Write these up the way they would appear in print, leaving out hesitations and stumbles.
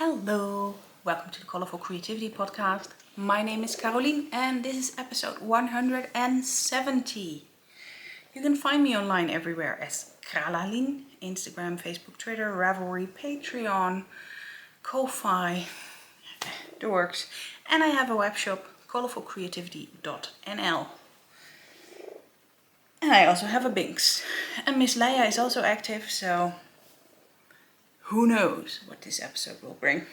Hello, welcome to the Colourful Creativity podcast. My name is Kralalien and this is episode 170. You can find me online everywhere as Kralalien, Instagram, Facebook, Twitter, Ravelry, Patreon, Ko-Fi, the works. And I have a web shop, colourfulcreativity.nl. And I also have a Binks. And Miss Leia is also active, so who knows what this episode will bring.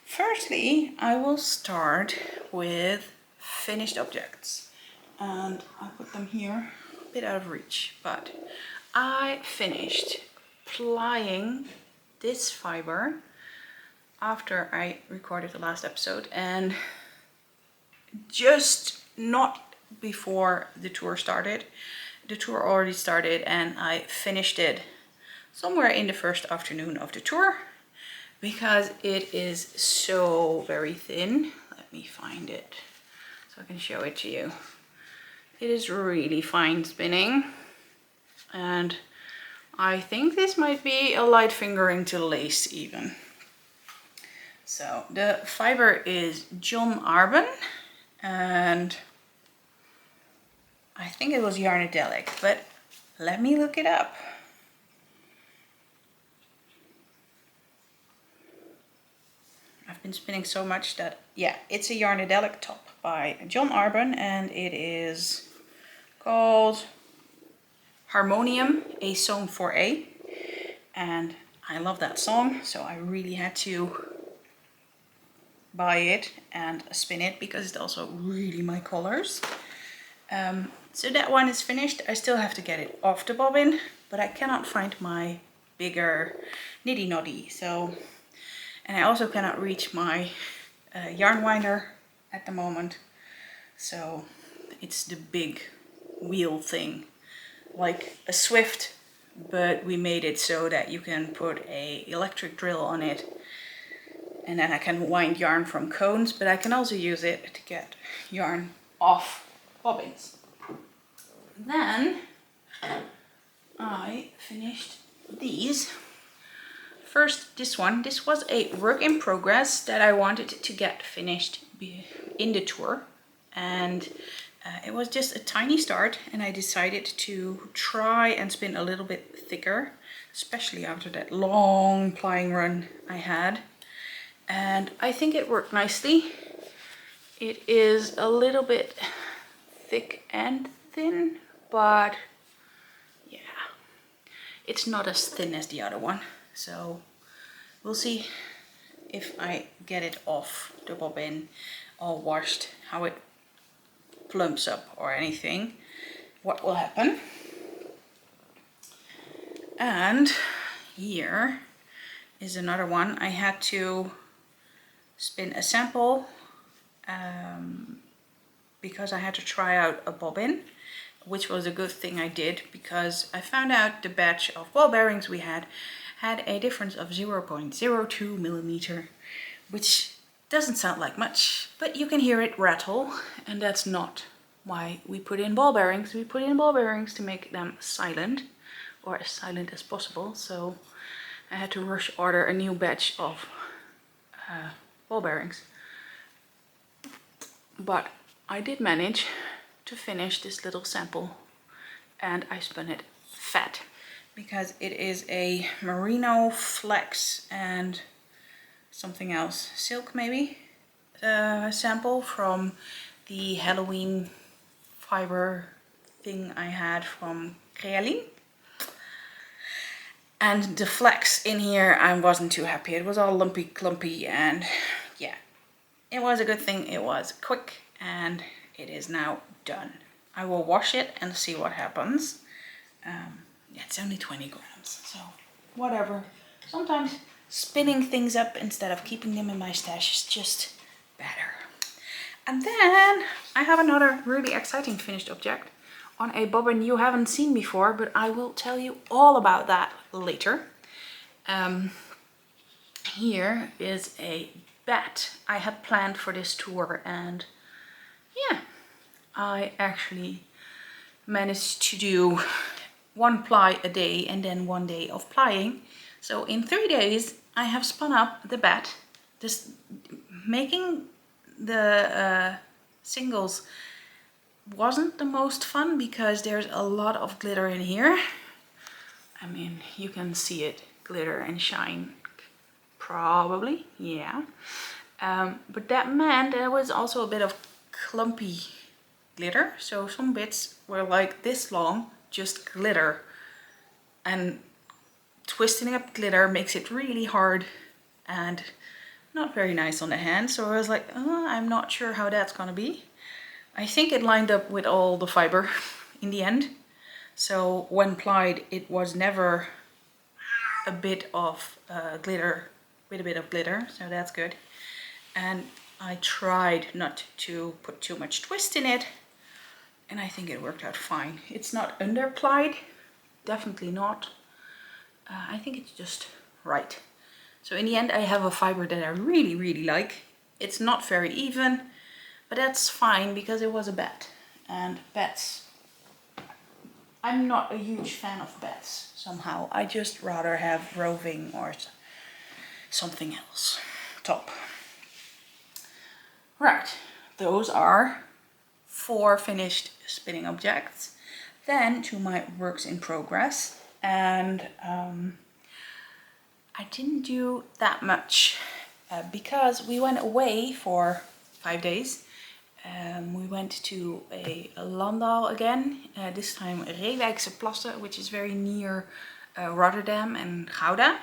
Firstly, I will start with finished objects. And I put them here, a bit out of reach, but I finished plying this fiber after I recorded the last episode, and just not before the tour started. The tour already started and I finished it somewhere in the first afternoon of the tour because it is so very thin. Let me find it so I can show it to you. It is really fine spinning, and I think this might be a light fingering to lace even. So the fiber is John Arbon, and I think it was yarnadelic, but let me look it up. I've been spinning so much that, yeah, it's a yarnadelic top by John Arbon, and it is called Harmonium, a song for A. And I love that song, so I really had to buy it and spin it because it's also really my colors. So that one is finished. I still have to get it off the bobbin, but I cannot find my bigger niddy noddy. And I also cannot reach my yarn winder at the moment. So it's the big wheel thing, like a Swift, but we made it so that you can put a electric drill on it, and then I can wind yarn from cones, but I can also use it to get yarn off bobbins. Then I finished these. First, this one. This was a work in progress that I wanted to get finished in the tour, and it was just a tiny start, and I decided to try and spin a little bit thicker, especially after that long plying run I had, and I think it worked nicely. It is a little bit thick and thin, but yeah, it's not as thin as the other one. So we'll see if I get it off the bobbin all washed, how it plumps up or anything, what will happen. And here is another one. I had to spin a sample because I had to try out a bobbin, which was a good thing I did, because I found out the batch of ball bearings we had a difference of 0.02 millimeter, which doesn't sound like much, but you can hear it rattle, and that's not why we put in ball bearings. We put in ball bearings to make them silent, or as silent as possible, so I had to rush order a new batch of ball bearings. But I did manage to finish this little sample, and I spun it fat because it is a merino, flax and something else, silk maybe, sample from the Halloween fiber thing I had from Crealien. And the flax in here, I wasn't too happy. It was all lumpy, clumpy, and yeah, it was a good thing. It was quick, and it is now done. I will wash it and see what happens. Yeah, it's only 20 grams, so whatever. Sometimes spinning things up instead of keeping them in my stash is just better. And then I have another really exciting finished object on a bobbin you haven't seen before, but I will tell you all about that later. Here is a batt I had planned for this tour, and yeah, I actually managed to do one ply a day and then 1 day of plying. So in 3 days I have spun up the batt. Just making the singles wasn't the most fun because there's a lot of glitter in here. I mean, you can see it glitter and shine, probably, yeah. But that meant there was also a bit of clumpy glitter. So some bits were like this long, just glitter. And twisting up glitter makes it really hard and not very nice on the hand. So I was like, oh, I'm not sure how that's gonna be. I think it lined up with all the fiber in the end. So when plied, it was never a bit of glitter with a bit of glitter, so that's good. And I tried not to put too much twist in it, and I think it worked out fine. It's not underplied, definitely not. I think it's just right. So in the end I have a fiber that I really like. It's not very even, but that's fine because it was a batt. And batts, I'm not a huge fan of batts somehow. I just rather have roving or something else top. Right, those are 4 finished spinning objects. Then to my works in progress, and I didn't do that much because we went away for 5 days. We went to a landal again, this time Reeuwijkse plassen, which is very near Rotterdam and Gouda.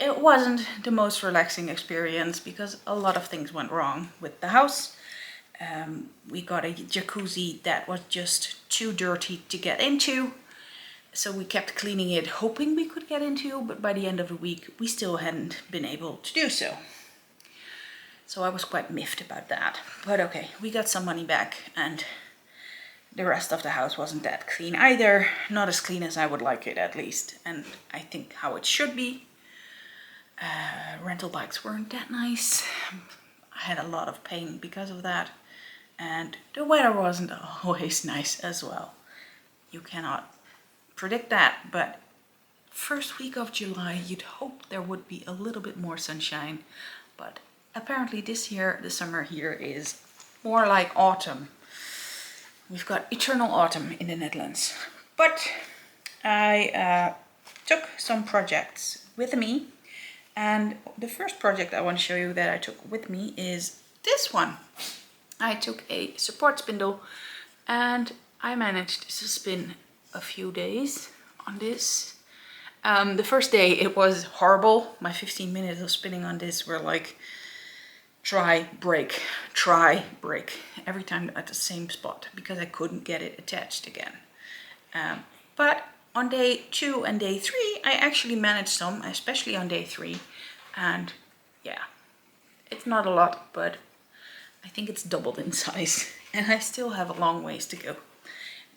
It wasn't the most relaxing experience because a lot of things went wrong with the house. We got a jacuzzi that was just too dirty to get into. So we kept cleaning it, hoping we could get into, but by the end of the week, we still hadn't been able to do so. So I was quite miffed about that. But okay, we got some money back and the rest of the house wasn't that clean either. Not as clean as I would like it, at least. And I think how it should be. Rental bikes weren't that nice. I had a lot of pain because of that. And the weather wasn't always nice as well. You cannot predict that, but first week of July you'd hope there would be a little bit more sunshine, but apparently this year the summer here is more like autumn. We've got eternal autumn in the Netherlands. But I took some projects with me, and the first project I want to show you that I took with me is this one. I took a support spindle and I managed to spin a few days on this. The first day it was horrible. My 15 minutes of spinning on this were like try, break, every time at the same spot because I couldn't get it attached again. But on day 2 and day 3 I actually managed some, especially on day 3, and yeah, it's not a lot, but I think it's doubled in size and I still have a long ways to go.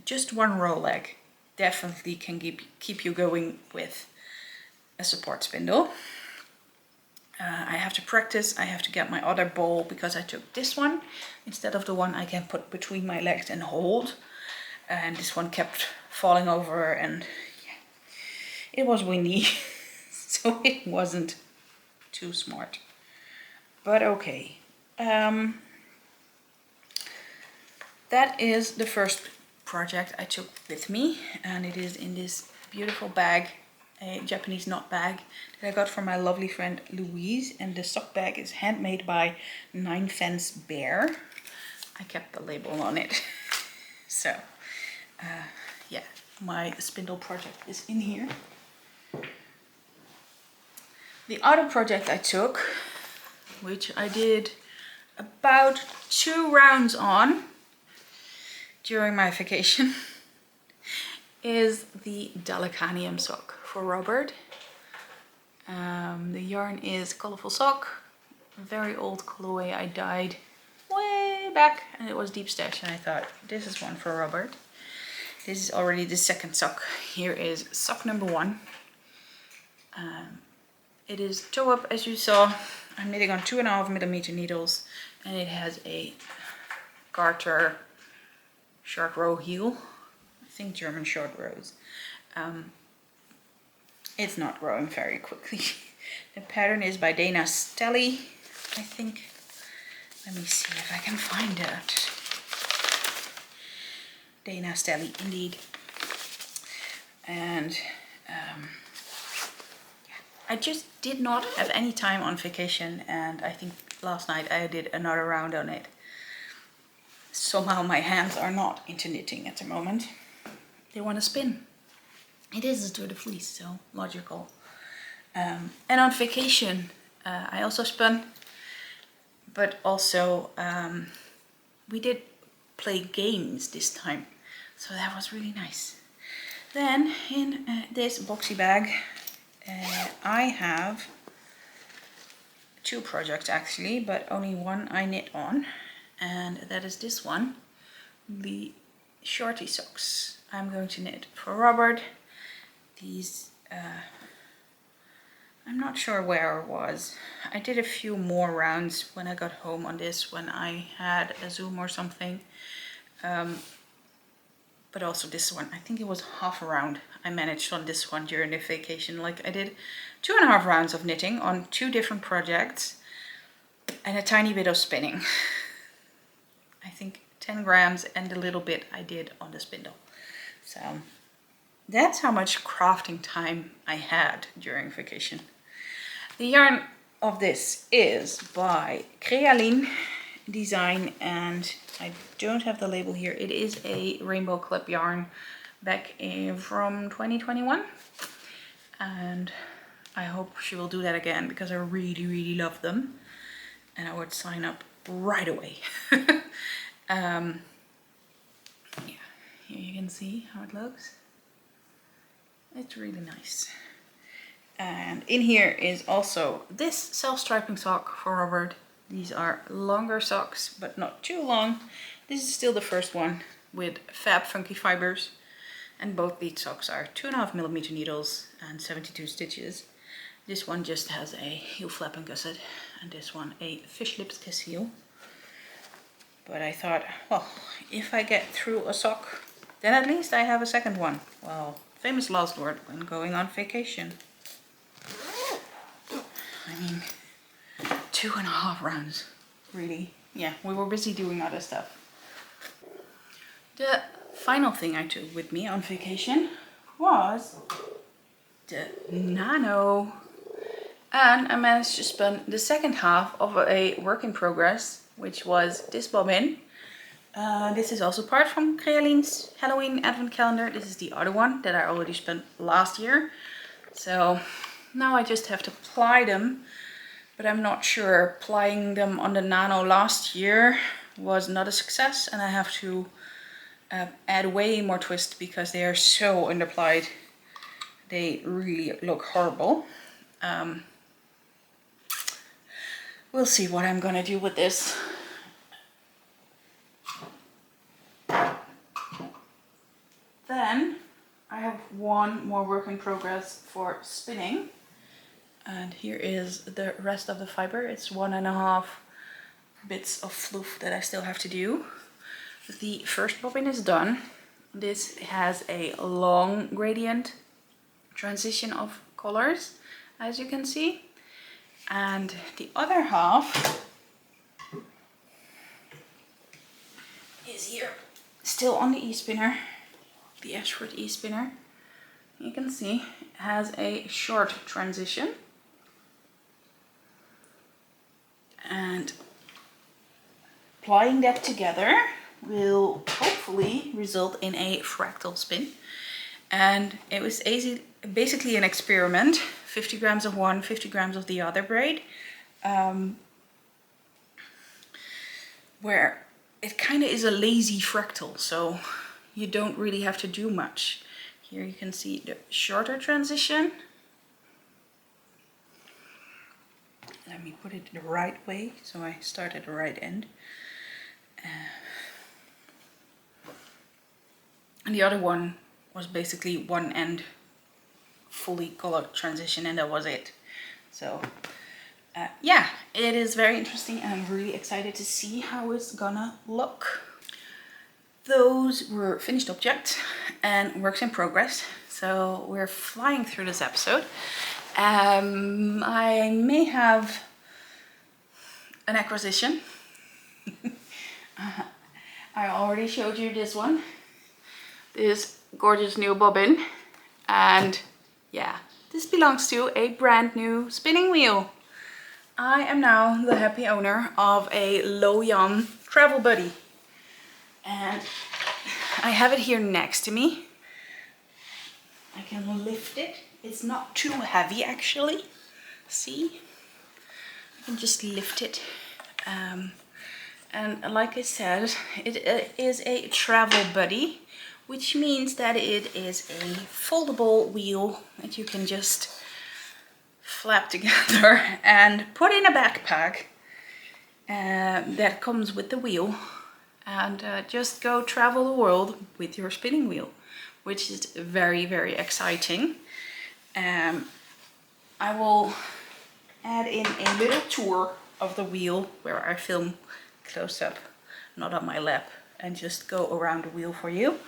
Just one row leg definitely can keep you going with a support spindle. I have to practice. I have to get my other ball because I took this one instead of the one I can put between my legs and hold. And this one kept falling over and yeah, it was windy, so it wasn't too smart. But okay. That is the first project I took with me, and it is in this beautiful bag, a Japanese knot bag that I got from my lovely friend Louise, and the sock bag is handmade by 9 Fence Bear. I kept the label on it. So yeah, my spindle project is in here. The other project I took, which I did about 2 rounds on during my vacation, is the Dalekanium sock for Robert. The yarn is Colourful Sock, a very old colorway I dyed way back, and it was deep stash, and I thought this is one for Robert. This is already the second sock. Here is sock number 1. It is toe up, as you saw. I'm knitting on 2.5mm needles, and it has a garter short row heel. I think German short rows. It's not growing very quickly. The pattern is by Dena Stelly, I think. Let me see if I can find it. Dena Stelly, indeed. And I just did not have any time on vacation, and I think last night I did another round on it. Somehow my hands are not into knitting at the moment. They want to spin. It is a Tour de Fleece, so logical. And on vacation I also spun, but also we did play games this time, so that was really nice. Then in this boxy bag I have 2 projects actually, but only one I knit on, and that is this one, the shorty socks. I'm going to knit for Robert. These, I'm not sure where I was. I did a few more rounds when I got home on this, when I had a Zoom or something. But also this one, I think it was half a round I managed on this one during the vacation. Like I did 2.5 rounds of knitting on 2 different projects and a tiny bit of spinning. I think 10 grams and a little bit I did on the spindle. So that's how much crafting time I had during vacation. The yarn of this is by Crealien Design, and I don't have the label here. It is a rainbow clip yarn back from 2021, and I hope she will do that again because I really love them and I would sign up right away. Yeah, here you can see how it looks. It's really nice. And in here is also this self-striping sock for Robert. These are longer socks, but not too long. This is still the first one with fab funky fibers. And both these socks are 2.5mm needles and 72 stitches. This one just has a heel flap and gusset, and this one a fish lips kiss heel. But I thought, well, if I get through a sock, then at least I have a second one. Well, famous last word when going on vacation. I mean, 2.5 rounds, really. Yeah, we were busy doing other stuff. The final thing I took with me on vacation was the Nano. And I managed to spin the second half of a work in progress, which was this bobbin. This is also part from Crealien's Halloween advent calendar. This is the other one that I already spent last year. So now I just have to ply them, but I'm not sure. Plying them on the Nano last year was not a success, and I have to add way more twist because they are so underplied. They really look horrible. We'll see what I'm gonna do with this. Then I have one more work in progress for spinning. And here is the rest of the fiber. It's 1.5 bits of fluff that I still have to do. The first bobbin is done. This has a long gradient transition of colors, as you can see. And the other half is here, still on the e-spinner, the Ashford e-spinner. You can see it has a short transition. And plying that together will hopefully result in a fractal spin. And it was basically an experiment. 50 grams of one, 50 grams of the other braid. Where it kind of is a lazy fractal, so you don't really have to do much. Here you can see the shorter transition. Let me put it the right way, so I start at the right end. And the other one was basically one end fully colored transition, and that was it. So yeah, it is very interesting, and I'm really excited to see how it's gonna look. Those were finished objects and works in progress. So we're flying through this episode. I may have an acquisition. I already showed you this one. This gorgeous new bobbin. And yeah, this belongs to a brand new spinning wheel. I am now the happy owner of a low yawn travel buddy. And I have it here next to me. I can lift it. It's not too heavy actually. See? I can just lift it. And like I said, it is a travel buddy, which means that it is a foldable wheel that you can just flap together and put in a backpack that comes with the wheel, and just go travel the world with your spinning wheel, which is very, very exciting. I will add in a little tour of the wheel where I film close up, not on my lap, and just go around the wheel for you.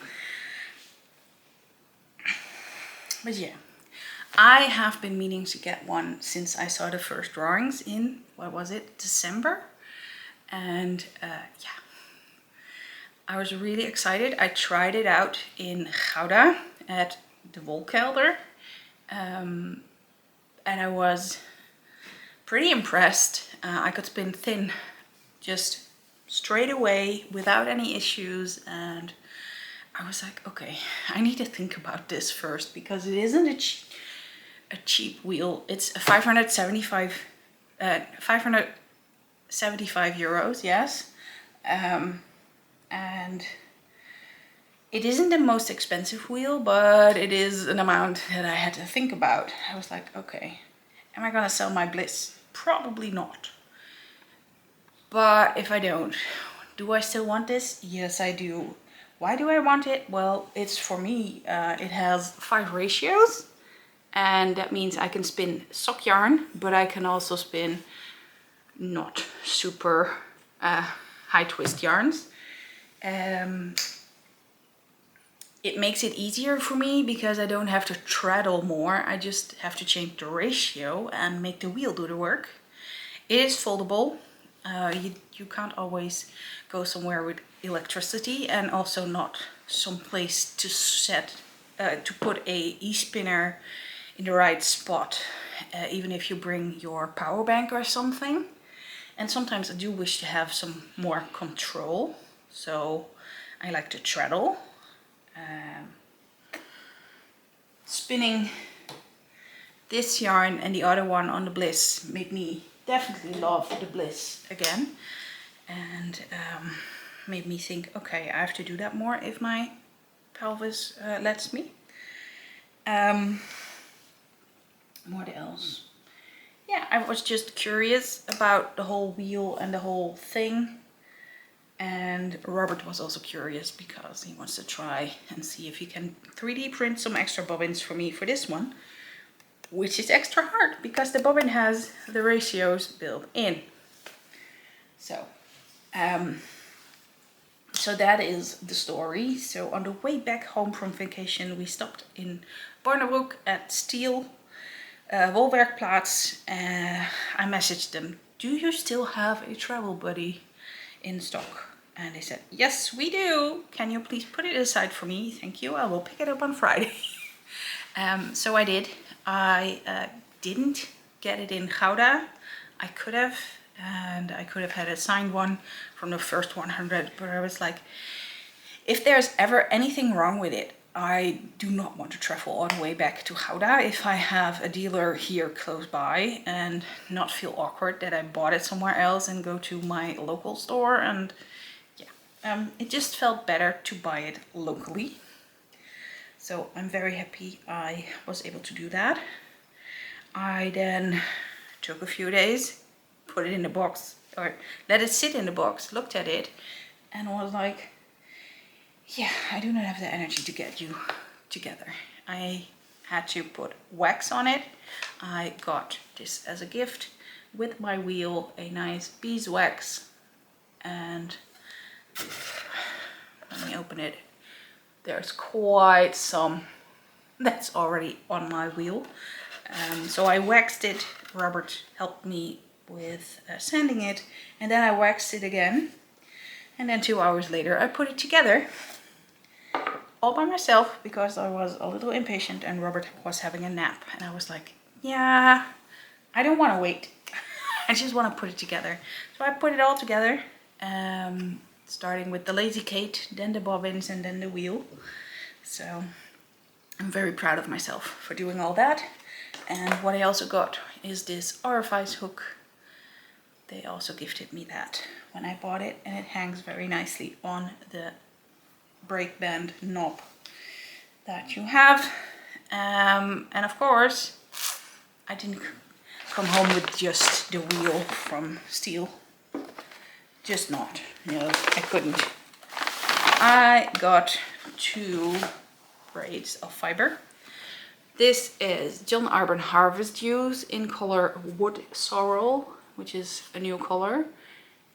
But yeah, I have been meaning to get one since I saw the first drawings in, what was it, December? And yeah, I was really excited. I tried it out in Gouda at the Wolkelder. And I was pretty impressed. I could spin thin just straight away without any issues, and I was like, okay, I need to think about this first, because it isn't a cheap wheel. It's 575 euros, yes. And it isn't the most expensive wheel, but it is an amount that I had to think about. I was like, okay, am I gonna sell my Bliss? Probably not. But if I don't, do I still want this? Yes, I do. Why do I want it? Well, it's for me. It has 5 ratios, and that means I can spin sock yarn, but I can also spin not super high twist yarns. It makes it easier for me because I don't have to treadle more. I just have to change the ratio and make the wheel do the work. It is foldable. You can't always go somewhere with electricity, and also not someplace to set to put a e-spinner in the right spot, even if you bring your power bank or something. And sometimes I do wish to have some more control, so I like to treadle. Spinning this yarn and the other one on the Bliss made me definitely love the Bliss again, and made me think, okay, I have to do that more if my pelvis lets me. What else? Yeah, I was just curious about the whole wheel and the whole thing. And Robert was also curious because he wants to try and see if he can 3D print some extra bobbins for me for this one, which is extra hard because the bobbin has the ratios built in. So, so that is the story. So on the way back home from vacation, we stopped in Barnebroek at Steel, Wolwerkplaats. I messaged them, do you still have a travel buddy in stock? And they said, yes, we do. Can you please put it aside for me? Thank you. I will pick it up on Friday. So I did. I didn't get it in Gouda. I could have, and I could have had a signed one from the first 100, but I was like, if there's ever anything wrong with it, I do not want to travel all the way back to Gouda if I have a dealer here close by, and not feel awkward that I bought it somewhere else and go to my local store. And yeah, it just felt better to buy it locally. So I'm very happy I was able to do that. I then took a few days, put it in the box, or let it sit in the box, looked at it, and was like, yeah, I do not have the energy to get you together. I had to put wax on it. I got this as a gift with my wheel, a nice beeswax, and let me open it. There's quite some that's already on my wheel. So I waxed it. Robert helped me with sanding it, and then I waxed it again. And then 2 hours later I put it together all by myself because I was a little impatient and Robert was having a nap. And I was like, yeah, I don't want to wait. I just want to put it together. So I put it all together, starting with the Lazy Kate, then the bobbins, and then the wheel. So I'm very proud of myself for doing all that. And what I also got is this RFI's hook. They also gifted me that when I bought it, and it hangs very nicely on the brake band knob that you have. And of course, I didn't come home with just the wheel from steel. Just not. No, I couldn't. I got 2 braids of fiber. This is John Arbon Harvest Use in color Wood Sorrel, which is a new color.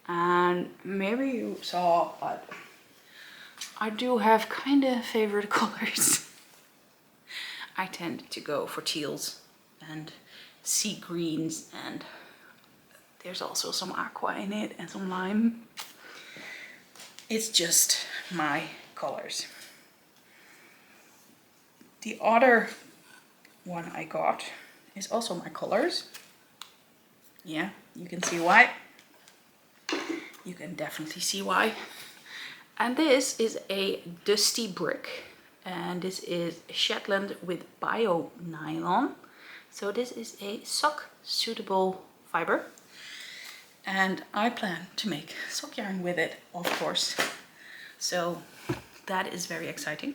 And maybe you saw, but I do have kind of favorite colors. I tend to go for teals and sea greens, and there's also some aqua in it and some lime. It's just my colors. The other one I got is also my colors. Yeah, you can see why. You can definitely see why. And this is a dusty brick, and this is Shetland with bio nylon. So this is a sock suitable fiber, and I plan to make sock yarn with it, of course. So that is very exciting.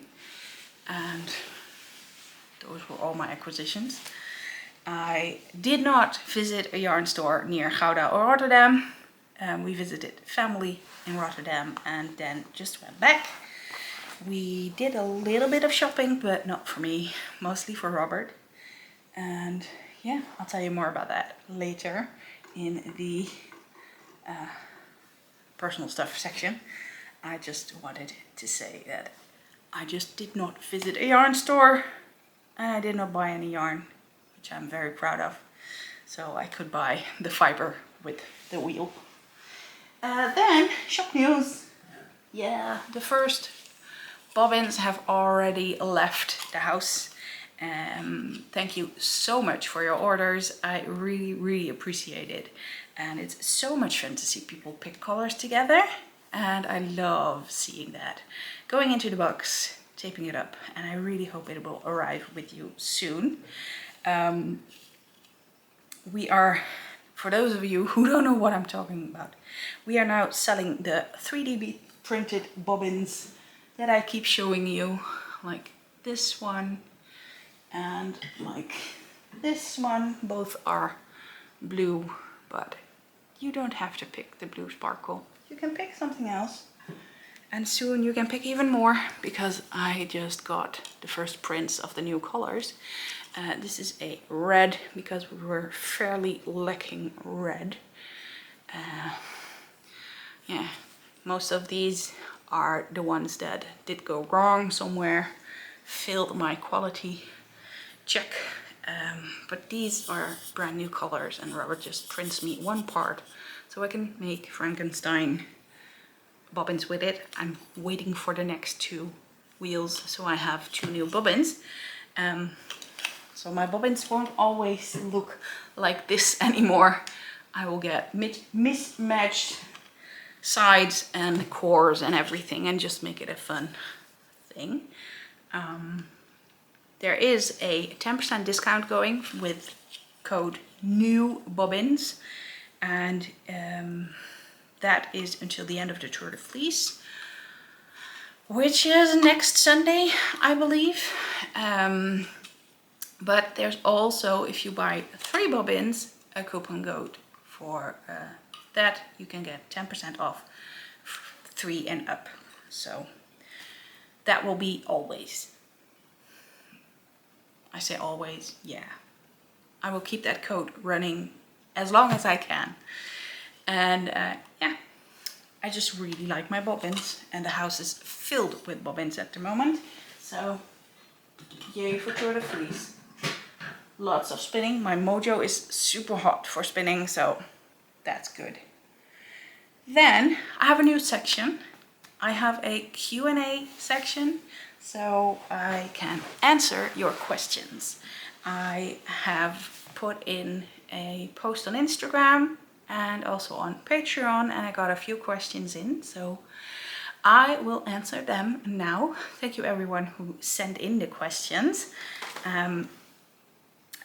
And those were all my acquisitions. I did not visit a yarn store near Gouda or Rotterdam. We visited family in Rotterdam and then just went back. We did a little bit of shopping, but not for me, mostly for Robert. And yeah, I'll tell you more about that later in the personal stuff section. I just wanted to say that I just did not visit a yarn store, and I did not buy any yarn, which I'm very proud of. So I could buy the fiber with the wheel. Then shop news. Yeah, the first bobbins have already left the house. Thank you so much for your orders. I really appreciate it. And it's so much fun to see people pick colors together. And I love seeing that. Going into the box, taping it up, and I really hope it will arrive with you soon. We are, for those of you who don't know what I'm talking about, we are now selling the 3D printed bobbins that I keep showing you, like this one and like this one. Both are blue, but you don't have to pick the blue sparkle. You can pick something else. And soon you can pick even more, because I just got the first prints of the new colors. This is a red, because we were fairly lacking red. Yeah, most of these are the ones that did go wrong somewhere, failed my quality check. But these are brand new colors, and Robert just prints me one part so I can make Frankenstein bobbins with it. I'm waiting for the next 2 wheels, so I have 2 new bobbins. So my bobbins won't always look like this anymore. I will get mismatched sides and cores and everything, and just make it a fun thing. There is a 10% discount going with code NEW bobbins, and that is until the end of the Tour de Fleece, which is next Sunday, I believe. But there's also, if you buy 3 bobbins, a coupon code for that. You can get 10% off 3 and up. So that will be always. I say always, yeah. I will keep that code running as long as I can. And yeah, I just really like my bobbins, and the house is filled with bobbins at the moment. So Yay for Tour de Fleece. Lots of spinning. My mojo is super hot for spinning, so that's good. Then I have a new section. I have a Q&A section, so I can answer your questions. I have put in a post on Instagram and also on Patreon, and I got a few questions in, so I will answer them now. Thank you everyone who sent in the questions.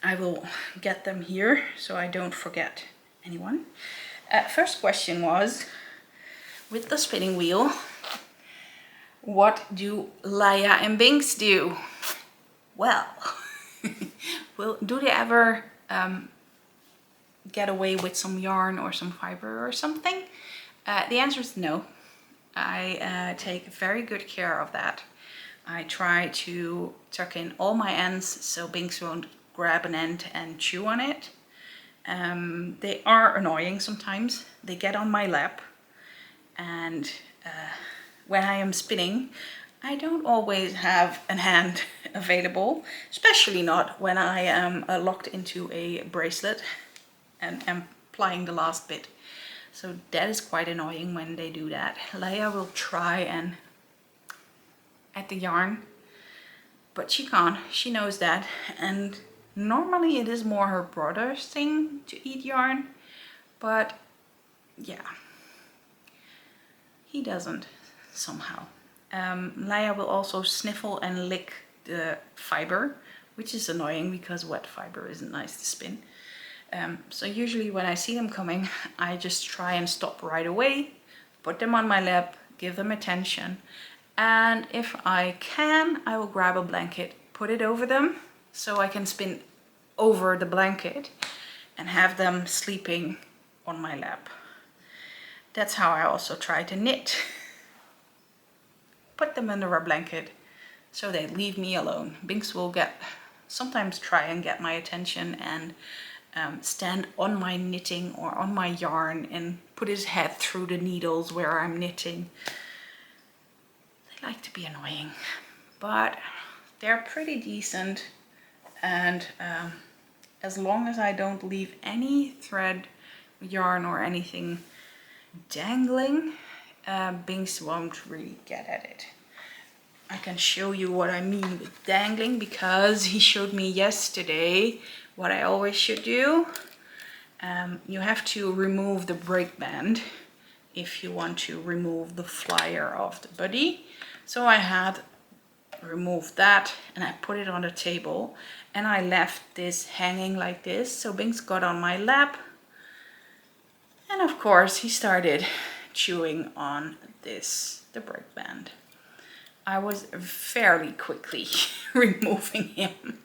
I will get them here so I don't forget anyone. First question was, with the spinning wheel, what do Laia and Binks do? Well, do they ever get away with some yarn or some fiber or something? The answer is no. I take very good care of that. I try to tuck in all my ends so Binks won't grab an end and chew on it. They are annoying sometimes. They get on my lap, and when I am spinning, I don't always have a hand available, especially not when I am locked into a bracelet and am applying the last bit. So that is quite annoying when they do that. Leia will try and add the yarn, but she can't. She knows that, and normally it is more her brother's thing to eat yarn, but yeah, he doesn't somehow. Leia will also sniffle and lick the fiber, which is annoying because wet fiber isn't nice to spin. So usually when I see them coming, I just try and stop right away, put them on my lap, give them attention, and if I can, I will grab a blanket, put it over them so I can spin over the blanket and have them sleeping on my lap. That's how I also try to knit. Put them under a blanket so they leave me alone. Binks will sometimes try and get my attention and stand on my knitting or on my yarn and put his head through the needles where I'm knitting. They like to be annoying, but they're pretty decent, and as long as I don't leave any thread, yarn or anything dangling, Binks won't really get at it. I can show you what I mean with dangling, because he showed me yesterday what I always should do. You have to remove the break band if you want to remove the flyer of the buddy. So I had removed that and I put it on the table, and I left this hanging like this. So Binks got on my lap, and of course he started chewing on the break band. I was fairly quickly removing him.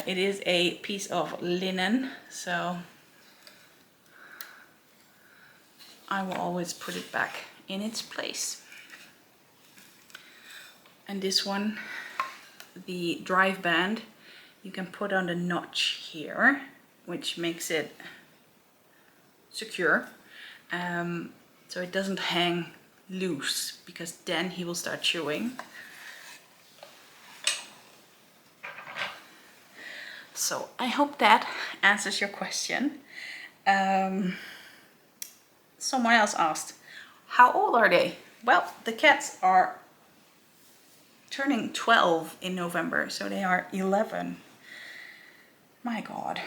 It is a piece of linen, so I will always put it back in its place. And this one, the drive band, you can put on the notch here, which makes it secure, so it doesn't hang loose, because then he will start chewing. So I hope that answers your question. Someone else asked, how old are they? Well, the cats are turning 12 in November, so they are 11. My God.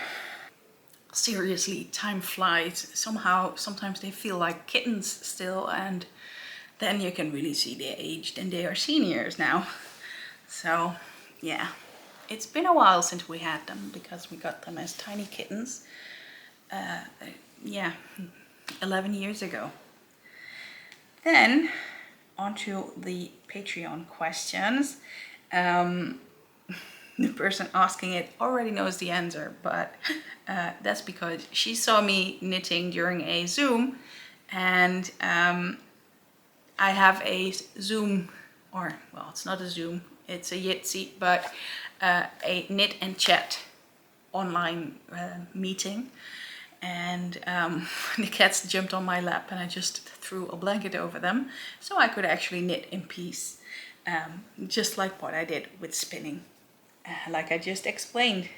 Seriously, time flies. Somehow, sometimes they feel like kittens still, and then you can really see they're aged and they are seniors now. So yeah, it's been a while since we had them, because we got them as tiny kittens. Yeah, 11 years ago. Then onto the Patreon questions. The person asking it already knows the answer, but that's because she saw me knitting during a Zoom, and I have a Zoom, or well, it's not a Zoom, it's a Jitsi, but a knit and chat online meeting, and the cats jumped on my lap and I just threw a blanket over them so I could actually knit in peace. just like what I did with spinning, like I just explained.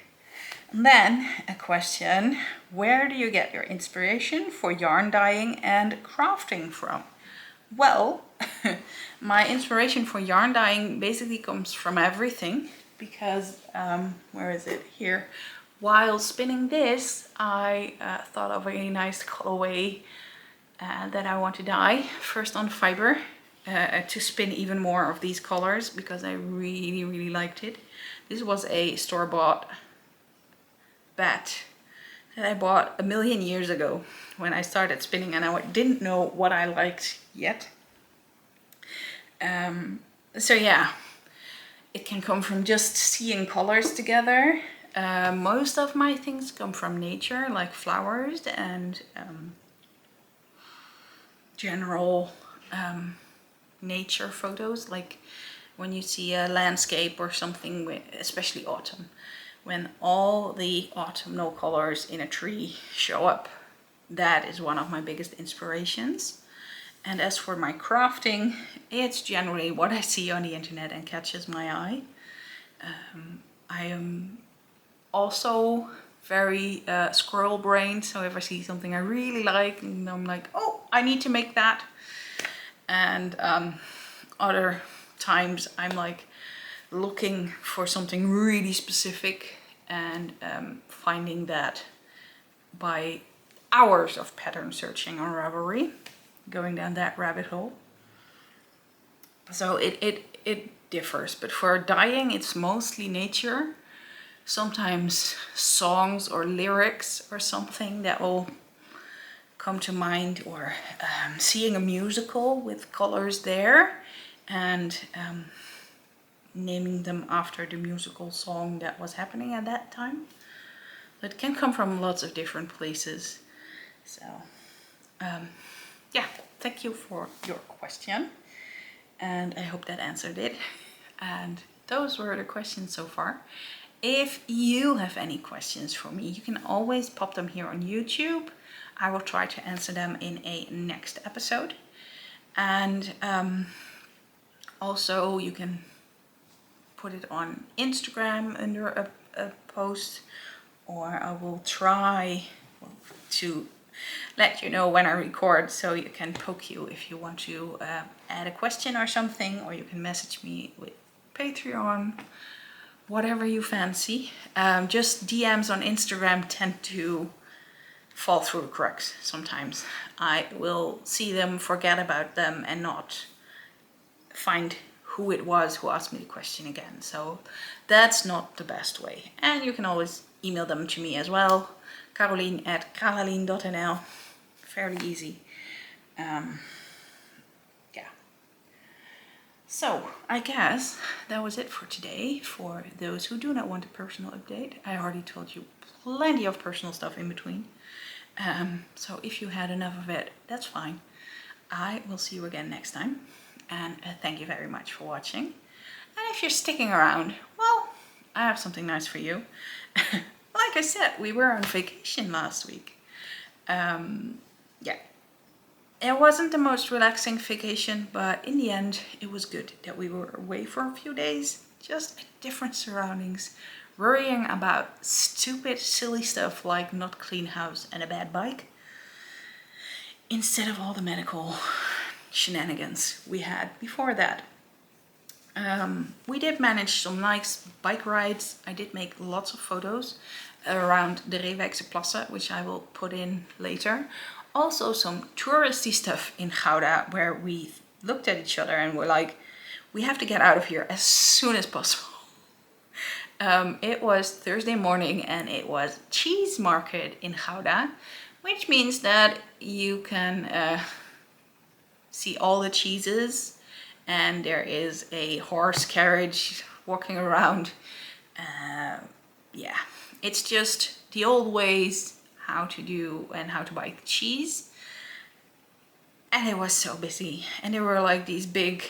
And then a question, where do you get your inspiration for yarn dyeing and crafting from? Well, my inspiration for yarn dyeing basically comes from everything, because, where is it? Here. While spinning this, I thought of a nice colorway that I want to dye. First on fiber, to spin even more of these colors, because I really liked it. This was a store-bought batt that I bought a million years ago when I started spinning, and I didn't know what I liked yet. So yeah, it can come from just seeing colors together. Most of my things come from nature, like flowers and general nature photos, like when you see a landscape or something, especially autumn, when all the autumnal colors in a tree show up. That is one of my biggest inspirations. And as for my crafting, it's generally what I see on the internet and catches my eye. I am also very squirrel brained, so if I see something I really like, and I'm like, oh, I need to make that. And other times I'm like looking for something really specific and finding that by hours of pattern searching on Ravelry, going down that rabbit hole. So it differs, but for dyeing it's mostly nature. Sometimes songs or lyrics or something that will come to mind, or seeing a musical with colors there and naming them after the musical song that was happening at that time. So it can come from lots of different places. So yeah, thank you for your question, and I hope that answered it. And those were the questions so far. If you have any questions for me, you can always pop them here on YouTube. I will try to answer them in a next episode. And also you can put it on Instagram under a post, or I will try to let you know when I record, so you can poke you if you want to add a question or something, or you can message me with Patreon, whatever you fancy. Just DMs on Instagram tend to fall through the cracks sometimes. I will see them, forget about them, and not find who it was who asked me the question again. So that's not the best way. And you can always email them to me as well. Kralalien@kralalien.nl. Fairly easy. Yeah. So I guess that was it for today. For those who do not want a personal update, I already told you plenty of personal stuff in between. So if you had enough of it, that's fine. I will see you again next time. And thank you very much for watching. And if you're sticking around, well, I have something nice for you. Like I said, we were on vacation last week. Yeah, it wasn't the most relaxing vacation, but in the end, it was good that we were away for a few days, just in different surroundings, worrying about stupid, silly stuff like not clean house and a bad bike, instead of all the medical shenanigans we had before that. We did manage some nice bike rides. I did make lots of photos around the Reeuwijkse plassen, which I will put in later. Also some touristy stuff in Gouda, where we looked at each other and were like, we have to get out of here as soon as possible. It was Thursday morning and it was cheese market in Gouda, which means that you can see all the cheeses, and there is a horse carriage walking around. Yeah, it's just the old ways how to do and how to buy cheese. And it was so busy, and there were like these big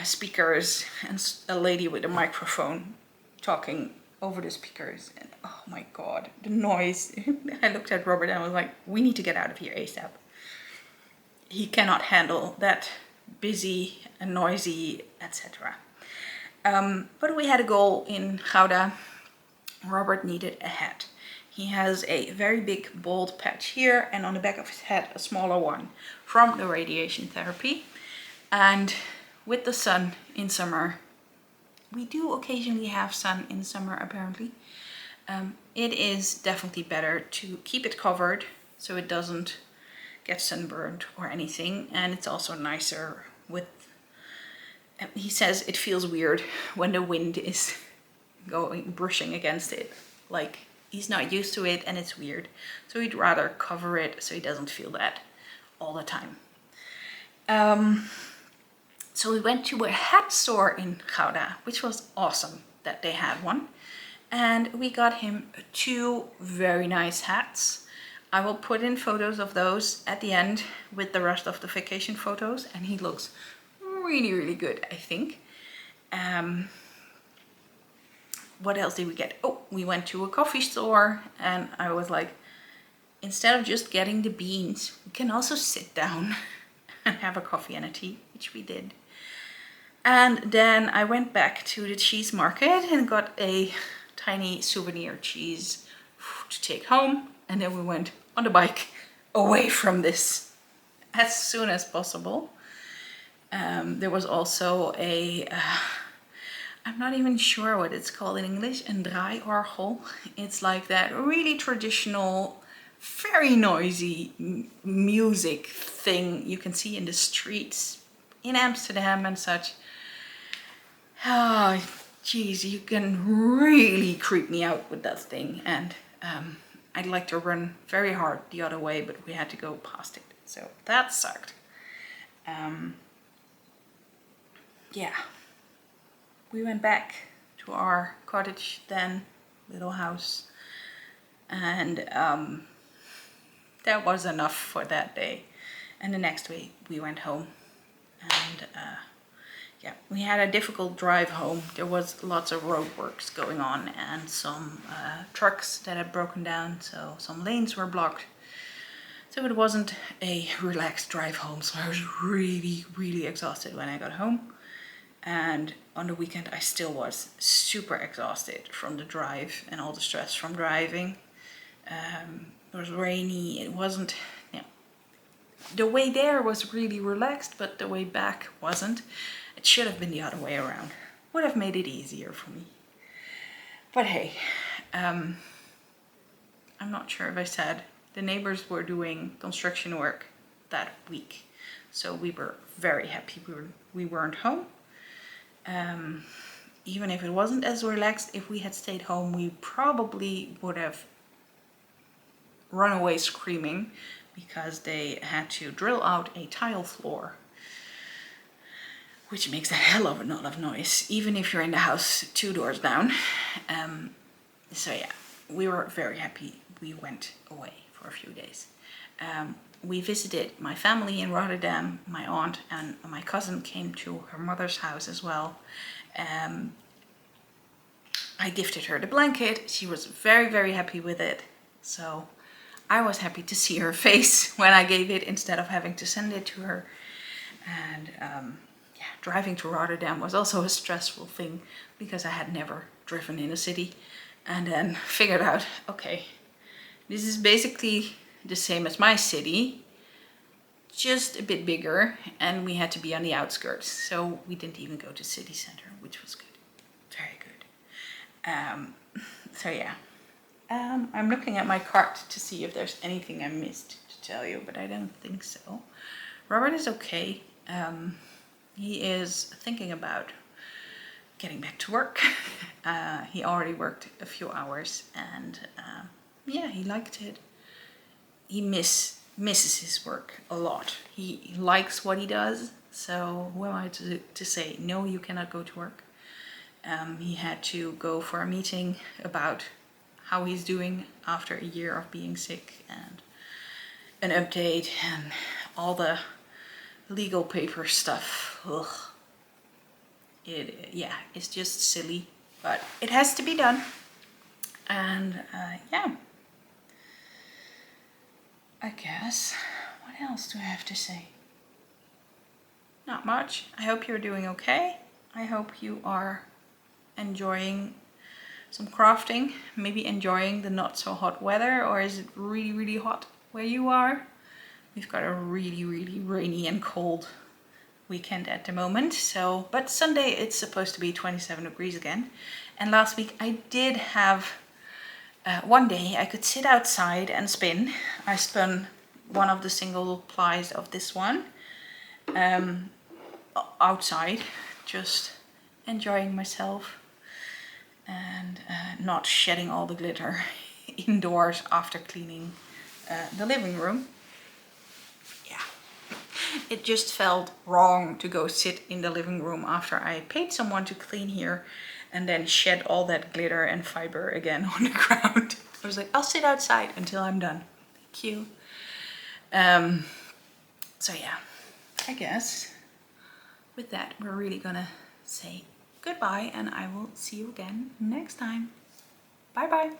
speakers and a lady with a microphone talking over the speakers, and oh my god, the noise. I looked at Robert and I was like, we need to get out of here ASAP. He cannot handle that busy and noisy, etc. But we had a goal in Gouda. Robert needed a hat. He has a very big bald patch here, and on the back of his head a smaller one from the radiation therapy. And with the sun in summer, we do occasionally have sun in summer apparently, it is definitely better to keep it covered so it doesn't get sunburned or anything. And it's also nicer with, he says it feels weird when the wind is brushing against it. Like, he's not used to it and it's weird. So he'd rather cover it so he doesn't feel that all the time. So we went to a hat store in Gouda, which was awesome that they had one. And we got him 2 very nice hats. I will put in photos of those at the end with the rest of the vacation photos. And he looks really, really good, I think. What else did we get? Oh, we went to a coffee store and I was like, instead of just getting the beans, we can also sit down and have a coffee and a tea, which we did. And then I went back to the cheese market and got a tiny souvenir cheese to take home. And then we went on the bike away from this as soon as possible. There was also a, I'm not even sure what it's called in English, een draaiorgel. It's like that really traditional, very noisy music thing you can see in the streets in Amsterdam and such. Oh, geez, you can really creep me out with that thing. And I'd like to run very hard the other way, but we had to go past it. So that sucked. Yeah. We went back to our cottage then, little house. And that was enough for that day. And the next day we went home. And yeah, we had a difficult drive home. There was lots of roadworks going on and some trucks that had broken down, so some lanes were blocked. So it wasn't a relaxed drive home, so I was really, really exhausted when I got home. And on the weekend I still was super exhausted from the drive and all the stress from driving. It was rainy, it wasn't, yeah. The way there was really relaxed, but the way back wasn't. It should have been the other way around. Would have made it easier for me. But hey, I'm not sure if I said, the neighbors were doing construction work that week. So we were very happy we weren't home. Even if it wasn't as relaxed, if we had stayed home, we probably would have run away screaming because they had to drill out a tile floor, which makes a hell of a lot of noise, even if you're in the house 2 doors down. So yeah, we were very happy we went away for a few days. We visited my family in Rotterdam. My aunt and my cousin came to her mother's house as well. I gifted her the blanket. She was very, very happy with it. So I was happy to see her face when I gave it instead of having to send it to her. And yeah, driving to Rotterdam was also a stressful thing because I had never driven in a city. And then figured out, okay, this is basically the same as my city, just a bit bigger, and we had to be on the outskirts. So we didn't even go to city center, which was good, very good. So yeah, I'm looking at my cart to see if there's anything I missed to tell you, but I don't think so. Robert is okay. He is thinking about getting back to work. He already worked a few hours and yeah, he liked it. He misses his work a lot. He likes what he does, so who am I to say, no, you cannot go to work. He had to go for a meeting about how he's doing after a year of being sick and an update and all the legal paper stuff. Ugh. Yeah, it's just silly, but it has to be done. And yeah, I guess, what else do I have to say? Not much. I hope you're doing okay. I hope you are enjoying some crafting, maybe enjoying the not so hot weather, or is it really, really hot where you are? We've got a really, really rainy and cold weekend at the moment. So, but Sunday it's supposed to be 27 degrees again. And last week I did have one day I could sit outside and spin. I spun one of the single plies of this one outside, just enjoying myself and not shedding all the glitter indoors after cleaning the living room. Yeah, it just felt wrong to go sit in the living room after I paid someone to clean here and then shed all that glitter and fiber again on the ground. I was like, I'll sit outside until I'm done. Thank you. So yeah, I guess with that we're really gonna say goodbye, and I will see you again next time. Bye bye.